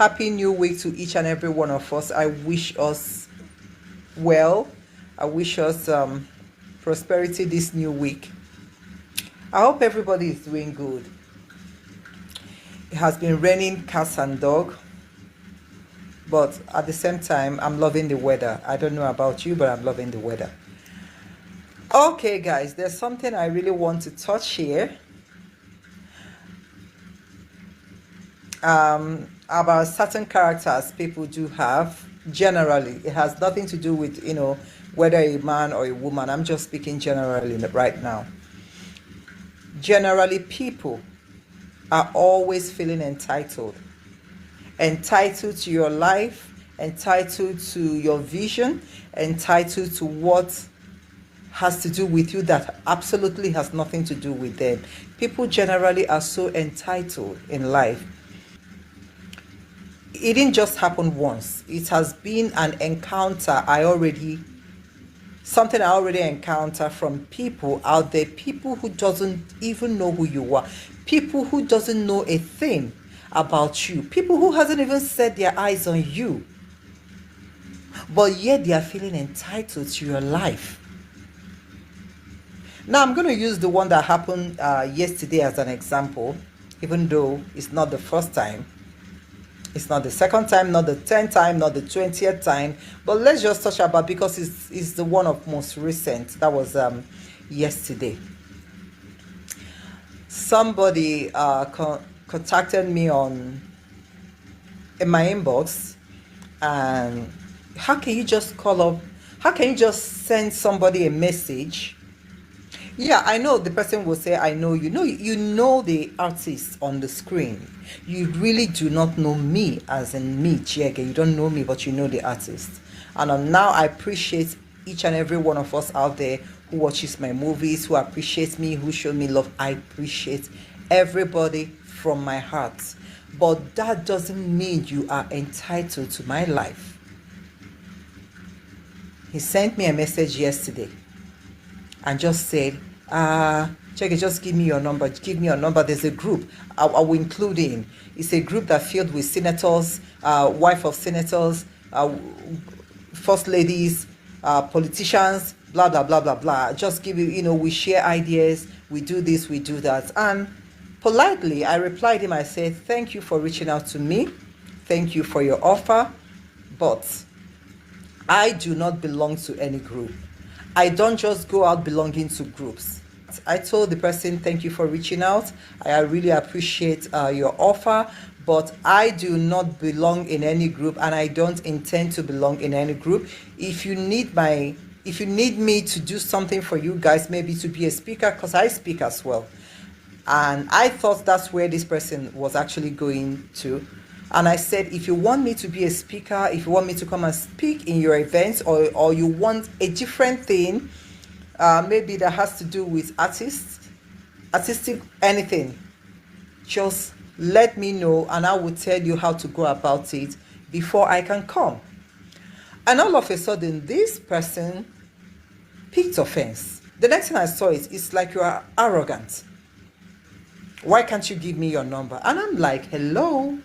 Happy new week to each and every one of us. I wish us well. I wish us prosperity this new week. I hope everybody is doing good. It has been raining cats and dog, but at the same time, I'm loving the weather. I don't know about you, but I'm loving the weather. Okay, guys, there's something I really want to touch here. About certain characters people do have. Generally, it has nothing to do with whether a man or a woman. I'm just speaking generally right now. Generally, people are always feeling entitled to your life, entitled to your vision, entitled to what has to do with you that absolutely has nothing to do with them. People generally are so entitled in life. It didn't just happen once. It has been an encounter something I already encountered from people out there, people who doesn't even know who you are, people who doesn't know a thing about you, people who hasn't even set their eyes on you, but yet they are feeling entitled to your life. Now I'm going to use the one that happened yesterday as an example, even though it's not the first time. It's not the second time, not the 10th time, not the 20th time. But let's just touch about, because it's the one of most recent. That was yesterday. Somebody contacted me in my inbox. And how can you just call up? How can you just send somebody a message? Yeah, I know the person will say, I know you. No, you know the artist on the screen. You really do not know me, as in me, Chiege. You don't know me, but you know the artist. And now I appreciate each and every one of us out there who watches my movies, who appreciates me, who show me love. I appreciate everybody from my heart. But that doesn't mean you are entitled to my life. He sent me a message yesterday and just said, Chege, just give me your number. Give me your number. There's a group I will include in. It's a group that filled with senators, wife of senators, first ladies, politicians, blah, blah, blah, blah, blah. Just give you, we share ideas. We do this, we do that. And politely, I replied him. I said, thank you for reaching out to me. Thank you for your offer. But I do not belong to any group. I don't just go out belonging to groups. I told the person, thank you for reaching out. I really appreciate your offer, but I do not belong in any group, and I don't intend to belong in any group. If you need me to do something for you guys, maybe to be a speaker, because I speak as well. And I thought that's where this person was actually going to. And I said, if you want me to be a speaker, if you want me to come and speak in your events, or you want a different thing, maybe that has to do with artistic, anything, just let me know and I will tell you how to go about it before I can come. And all of a sudden, this person picked offense. The next thing I saw it's like you are arrogant. Why can't you give me your number? And I'm like, hello?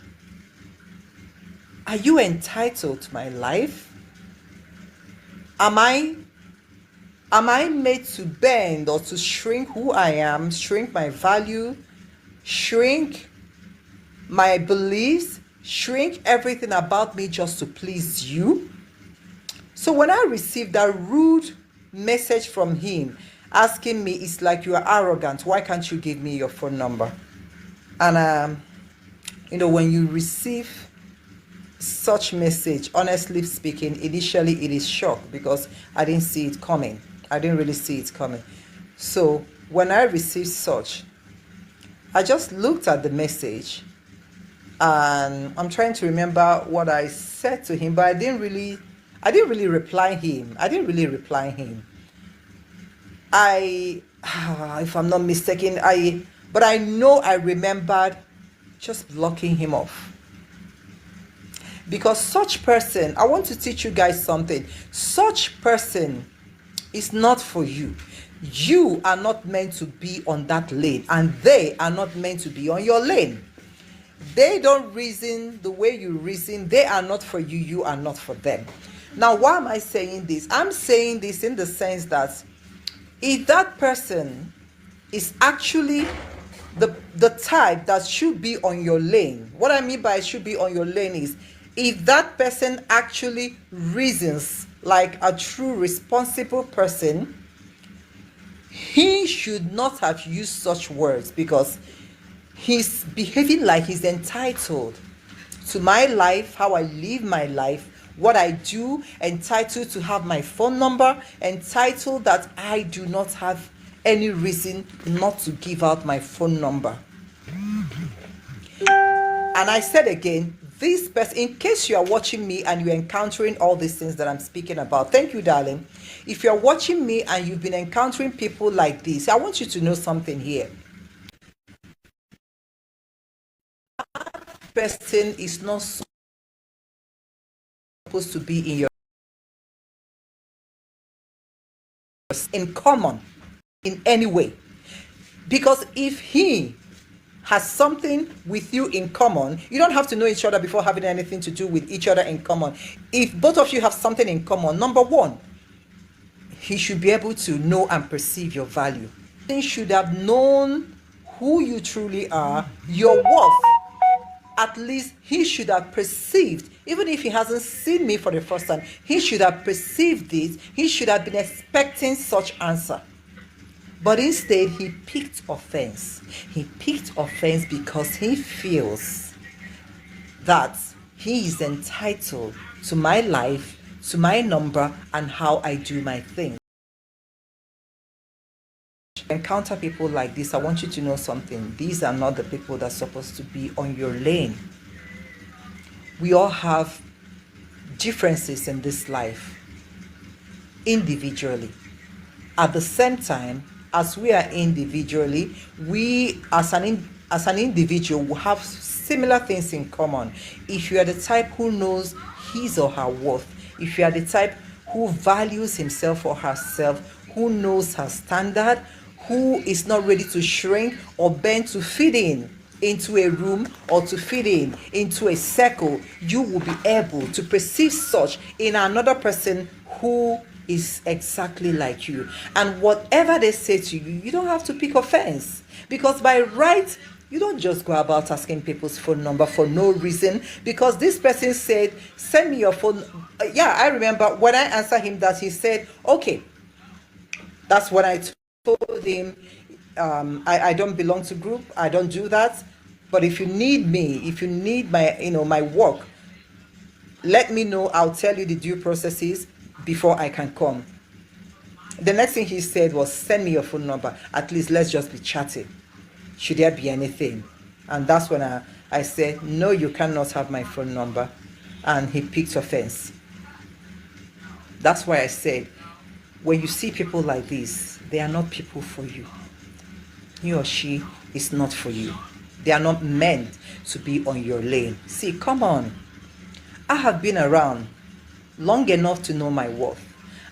Are you entitled to my life? Am I made to bend or to shrink who I am, shrink my value, shrink my beliefs, shrink everything about me just to please you? So when I received that rude message from him asking me, it's like you are arrogant, why can't you give me your phone number? And when you receive such message, honestly speaking, initially it is shock, because I didn't see it coming. I didn't really see it coming. So when I received such, I just looked at the message and I'm trying to remember what I said to him, but I didn't really reply him. If I'm not mistaken, but I know I remembered just blocking him off. Because such person, I want to teach you guys something. Such person is not for you. You are not meant to be on that lane, and they are not meant to be on your lane. They don't reason the way you reason. They are not for you. You are not for them. Now, why am I saying this? I'm saying this in the sense that if that person is actually the type that should be on your lane, what I mean by should be on your lane is if that person actually reasons like a true responsible person, he should not have used such words, because he's behaving like he's entitled to my life, how I live my life, what I do, entitled to have my phone number, entitled that I do not have any reason not to give out my phone number. And I said again, this person, in case you are watching me and you're encountering all these things that I'm speaking about, thank you, darling. If you're watching me and you've been encountering people like this, I want you to know something here. That person is not supposed to be in common in any way, because if he has something with you in common, you don't have to know each other before having anything to do with each other in common. If both of you have something in common, number one, he should be able to know and perceive your value. He should have known who you truly are, your worth. At least he should have perceived, even if he hasn't seen me for the first time, he should have perceived it. He should have been expecting such answer. But instead, he picked offense. He picked offense because he feels that he is entitled to my life, to my number, and how I do my thing. Encounter people like this, I want you to know something. These are not the people that's supposed to be on your lane. We all have differences in this life individually. At the same time, as we are individually, we as an individual will have similar things in common. If you are the type who knows his or her worth, if you are the type who values himself or herself, who knows her standard, who is not ready to shrink or bend to fit in into a room or to fit in into a circle, you will be able to perceive such in another person who is exactly like you. And whatever they say to you, you don't have to pick offense, because by right, you don't just go about asking people's phone number for no reason. Because this person said, send me your phone. Yeah, I remember when I answered him that, he said, okay. That's what I told him. I don't belong to group. I don't do that. But if you need me, if you need my, my work, let me know. I'll tell you the due processes before I can come. The next thing he said was, send me your phone number. At least let's just be chatting. Should there be anything? And that's when I said, no, you cannot have my phone number. And he picked offense. That's why I said, when you see people like this, they are not people for you. He or she is not for you. They are not meant to be on your lane. See, come on. I have been around long enough to know my worth.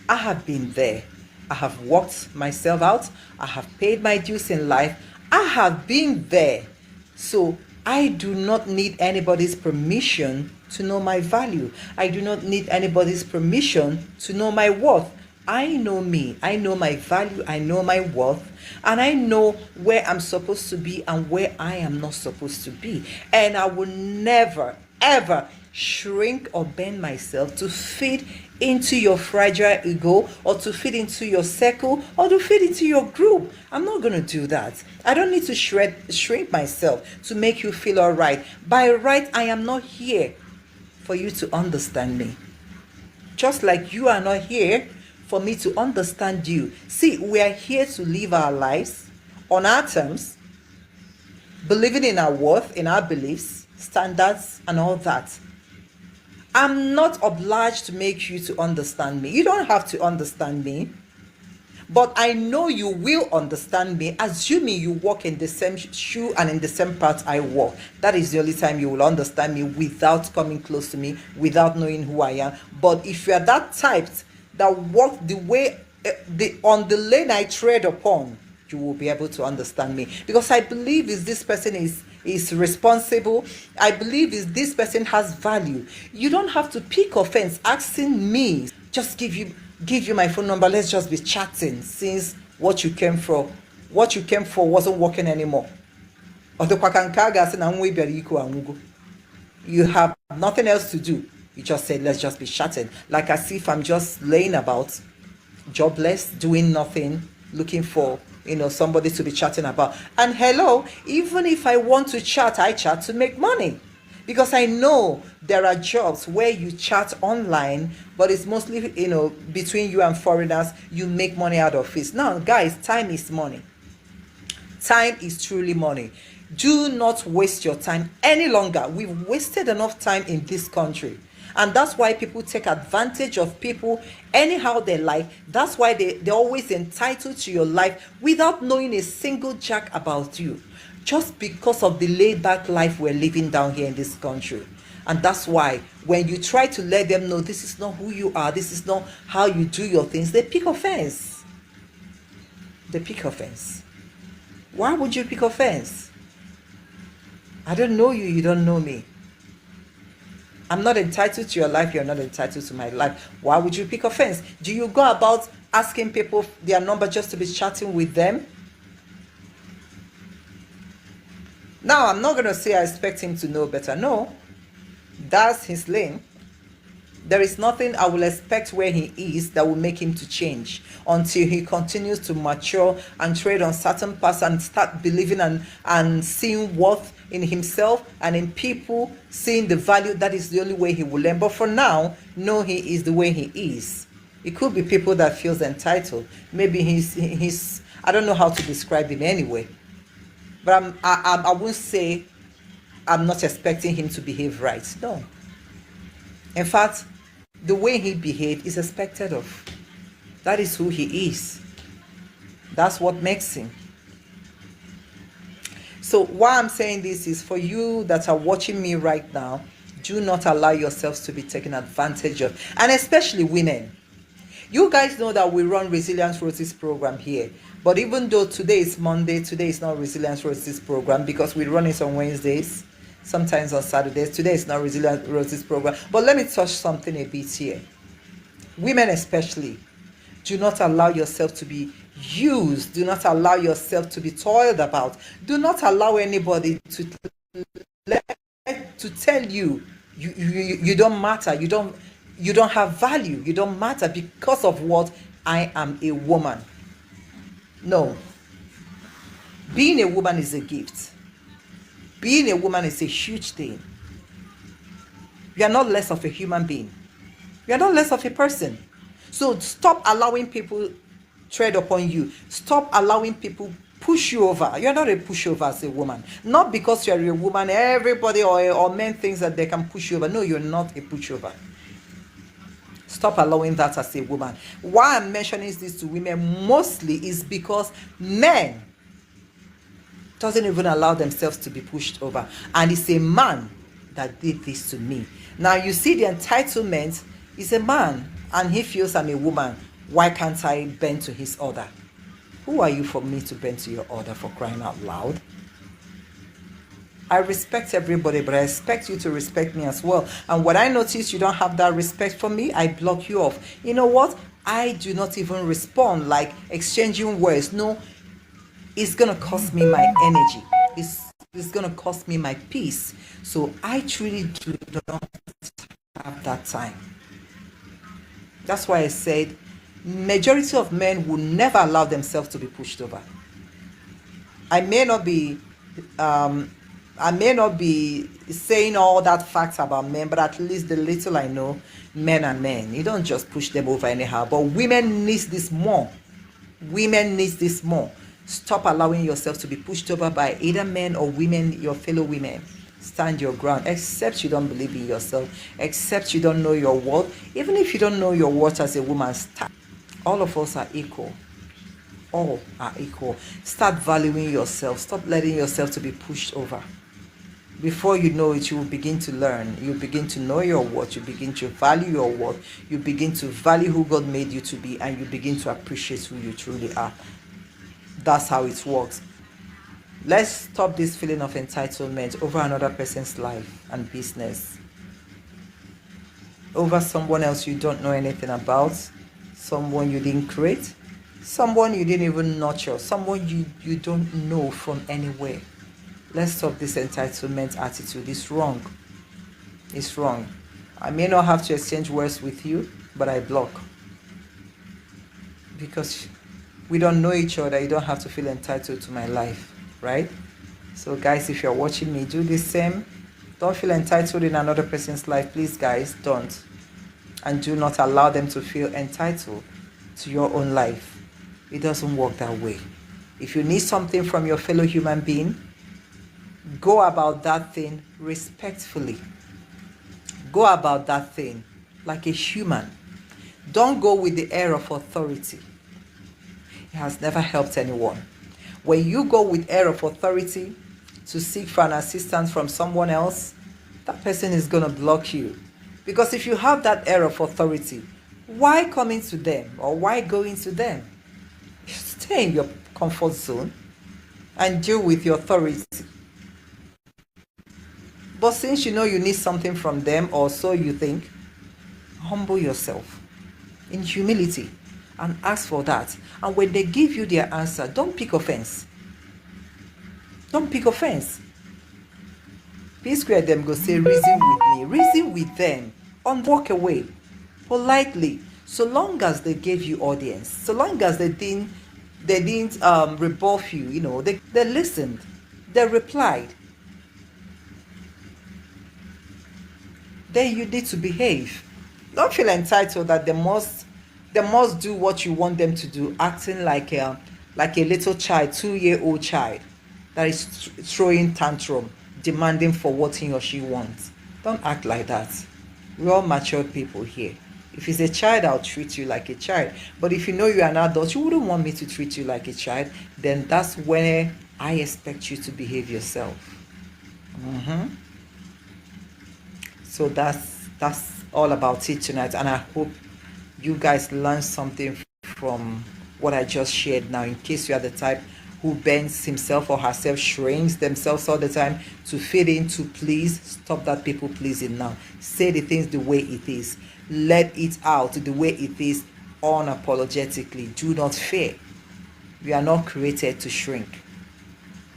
I have been there. I have worked myself out. I have paid my dues in life. I have been there. So I do not need anybody's permission to know my value. I do not need anybody's permission to know my worth. I know me. I know my value. I know my worth. And I know where I'm supposed to be and where I am not supposed to be. And I will never, ever shrink or bend myself to fit into your fragile ego, or to fit into your circle, or to fit into your group. I'm not going to do that. I don't need to shrink myself to make you feel all right. By right, I am not here for you to understand me. Just like you are not here for me to understand you. See, we are here to live our lives on our terms, believing in our worth, in our beliefs, standards, and all that. I'm not obliged to make you to understand me. You don't have to understand me. But I know you will understand me, assuming you walk in the same shoe and in the same path I walk. That is the only time you will understand me without coming close to me, without knowing who I am. But if you are that type that walk the way, on the lane I tread upon, you will be able to understand me. Because I believe this person is is responsible. I believe is this person has value. You don't have to pick offense asking me. Just give you my phone number. Let's just be chatting since what you came for wasn't working anymore. You have nothing else to do. You just said, let's just be chatting. Like as if I'm just laying about, jobless, doing nothing, looking for, somebody to be chatting about. And hello, even if I want to chat, I chat to make money. Because I know there are jobs where you chat online, but it's mostly, between you and foreigners, you make money out of it. Now, guys, time is money. Time is truly money. Do not waste your time any longer. We've wasted enough time in this country. And that's why people take advantage of people anyhow they like. That's why they're always entitled to your life without knowing a single jack about you. Just because of the laid-back life we're living down here in this country. And that's why when you try to let them know this is not who you are, this is not how you do your things, they pick offense. They pick offense. Why would you pick offense? I don't know you, you don't know me. I'm not entitled to your life, you're not entitled to my life. Why would you pick offense? Do you go about asking people their number just to be chatting with them? Now, I'm not going to say I expect him to know better. No, that's his lane. There is nothing I will expect where he is that will make him to change until he continues to mature and trade on certain paths and start believing and seeing worth in himself and in people, seeing the value. That is the only way he will learn. But for now, no, he is the way he is. It could be people that feels entitled. Maybe he's I don't know how to describe him anyway. But I won't say I'm not expecting him to behave right. No. In fact, the way he behaved is expected of. That is who he is. That's what makes him. So why I'm saying this is for you that are watching me right now, do not allow yourselves to be taken advantage of. And especially women. You guys know that we run Resilience Roses program here. But even though today is Monday, today is not Resilience Roses program because we run it on Wednesdays, sometimes on Saturdays. Today is not Resilience Roses program. But let me touch something a bit here. Women especially, do not allow yourself to be used. Do not allow yourself to be toiled about. Do not allow anybody to tell you you don't matter. You don't have value. You don't matter because of what? I am a woman. No. Being a woman is a gift. Being a woman is a huge thing. You are not less of a human being. You are not less of a person. So stop allowing people tread upon you. Stop allowing people push you over. You're not a pushover as a woman. Not because you're a woman, everybody or men thinks that they can push you over. No, you're not a pushover. Stop allowing that as a woman. Why I'm mentioning this to women mostly is because men doesn't even allow themselves to be pushed over. And it's a man that did this to me. Now you see the entitlement is a man and he feels I'm a woman. Why can't I bend to his order? Who are you for me to bend to your order, for crying out loud? I respect everybody, but I expect you to respect me as well. And when I notice you don't have that respect for me, I block you off. You know what? I do not even respond like exchanging words. No, it's going to cost me my energy. It's going to cost me my peace. So I truly do not have that time. That's why I said majority of men will never allow themselves to be pushed over. I may not be saying all that facts about men, but at least the little I know, men are men. You don't just push them over anyhow. But women need this more. Women need this more. Stop allowing yourself to be pushed over by either men or women, your fellow women. Stand your ground, except you don't believe in yourself, except you don't know your worth. Even if you don't know your worth as a woman, stand. All of us are equal. All are equal. Start valuing yourself. Stop letting yourself to be pushed over. Before you know it, you will begin to learn. You begin to know your worth. You begin to value your worth. You begin to value who God made you to be, and you begin to appreciate who you truly are. That's how it works. Let's stop this feeling of entitlement over another person's life and business, over someone else you don't know anything about, someone you didn't create, someone you didn't even nurture, someone you don't know from anywhere. Let's stop this entitlement attitude. It's wrong. It's wrong. I may not have to exchange words with you, but I block. Because we don't know each other, you don't have to feel entitled to my life, right? So guys, if you're watching me, do the same. Don't feel entitled in another person's life. Please, guys, don't. And do not allow them to feel entitled to your own life. It doesn't work that way. If you need something from your fellow human being, go about that thing respectfully. Go about that thing like a human. Don't go with the air of authority. It has never helped anyone. When you go with air of authority to seek for an assistance from someone else, that person is going to block you. Because if you have that air of authority, why coming to them or why going to them? Stay in your comfort zone and deal with your authority. But since you know you need something from them, or so you think, humble yourself in humility and ask for that. And when they give you their answer, don't pick offense. Don't pick offense. P-square them go say, reason with me. Reason with them. And walk away politely. So long as they gave you audience, so long as they didn't rebuff you, you know, they listened, they replied. Then you need to behave. Don't feel entitled that they must do what you want them to do, acting like a little child, 2-year-old child that is throwing tantrum, demanding for what he or she wants. Don't act like that. We're all mature people here. If it's a child, I'll treat you like a child. But if you know you're an adult, you wouldn't want me to treat you like a child, then that's when I expect you to behave yourself. So that's all about it tonight, and I hope you guys learned something from what I just shared now. In case you are the type who bends himself or herself, shrinks themselves all the time to fit in, to please, stop that people pleasing now. Say the things the way it is. Let it out the way it is, unapologetically. Do not fear. We are not created to shrink.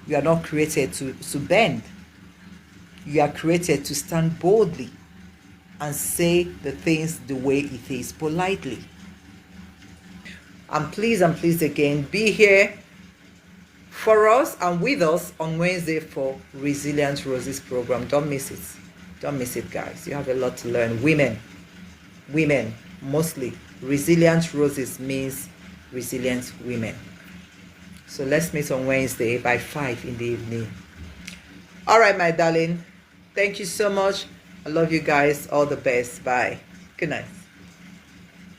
We are not created to bend. You are created to stand boldly and say the things the way it is, politely. And please again, be here for us and with us on Wednesday for Resilient Roses program. Don't miss it. Don't miss it, guys. You have a lot to learn. Women mostly. Resilient Roses means resilient women. So let's meet on Wednesday by 5 in the evening. All right, my darling. Thank you so much. I love you guys. All the best. Bye. Good night.